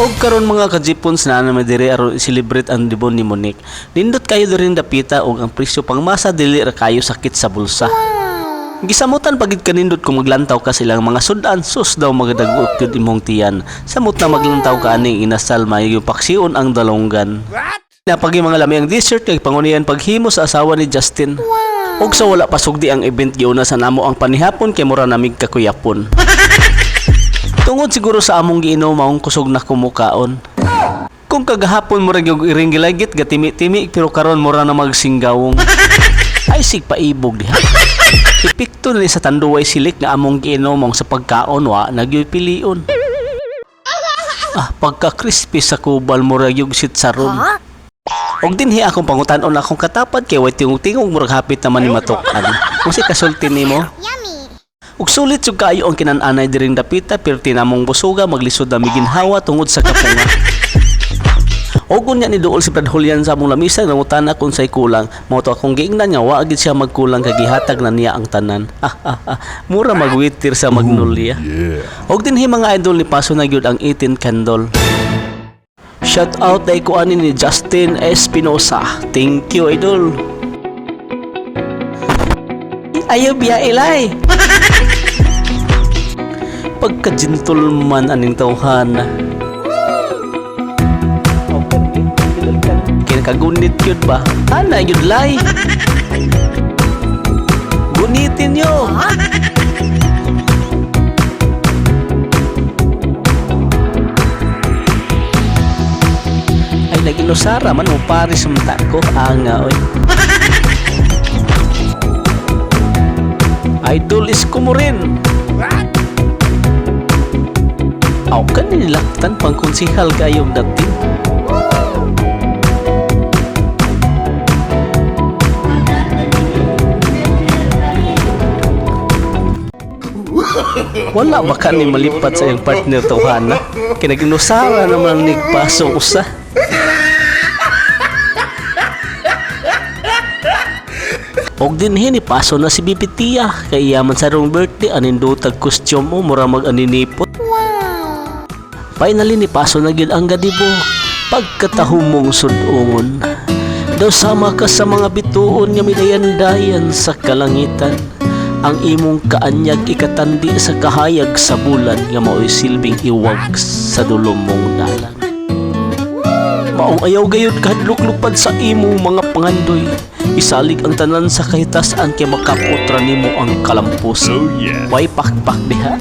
Og karon mga kajipons na naman dire aron i-celebrate ang debut ni Monique. Nindot kayo rin dapita og ang presyo pang masa dili ra kayo sakit sa bulsa. Gisamutan pagid kanindot kung maglantaw ka silang mga sudan sus daw magadagot gyud imong tiyan. Samot na maglantaw ka ani inasal mayo paksiyon ang dalonggan. Napagi mga lami ang dessert kay pangunian paghimo sa asawa ni Justin. Og sa wala pasugdi ang event giuna sa namo ang panihapon kay mura namig kakuyapon. Tungod siguro sa among giinom maong kusog na kumukaon. Kung kagahapon mo rin yung iring gilagit gatimi-timi pero karon mura na magsinggawong. Ay sig paibog diha. Ipikto na sa tanduway silik nga among giinom mong sa pagkaon wa nagyoy pilion. Pagka-crispy sa kubal mura yung sitsaron. Og dinhi akong pangutan-on akong katapad kay way tingog-tingog murag hapit naman ni matukan. Kung si kasulti nimo. Ug sulit jud kaayo ang kinan-anay diring dapita pero tinamong busuga maglisod na miginhawa tungod sa kapunga. Og unya ni duol si Brad Julian sa among lamisa nangutana kung say kulang. Mao to akong giingnan nga wa gid siya magkulang kay gihatag na niya ang tanan. Mura magwitir sa Magnolia. Og dinhi mga idol ni paso na gyud ang 18 candle. Shout out kay kuani ni Justin Espinosa. Thank you idol. Ayaw biya ilay. Pagka-gentleman aning tawhan. Kinakagunit yun ba? Ana yun lay. Gunitin nyo. Ay naginusara man mo paris mata ko. Anga oy. Idol is kumurin. Aw kan nilaktan pang konsihal kayong dating. Wala ba ka ni malipat sa iyong partner tawhana? Kinaginusara naman nigpasong usa. Og dinhi ni paso na si Bibitia kay yaman sa rong birthday anindotag costume mo mura mag-aninipot. Wow. Finally ni paso na gyud ang gadibo pagkatahumong sudongon. Daw sama ka sa mga bituon nga midayan-dayan sa kalangitan. Ang imong kaanyag ikatandi sa kahayag sa bulan nga mao'y silbing iwag sa dulom mong dalan. Maong ayaw gayud kahadlok-lupad sa imong mga pangandoy. Isalig ang tanan sa kahitasan kay makaputra nimo ang kalampus. Way pakpak diha.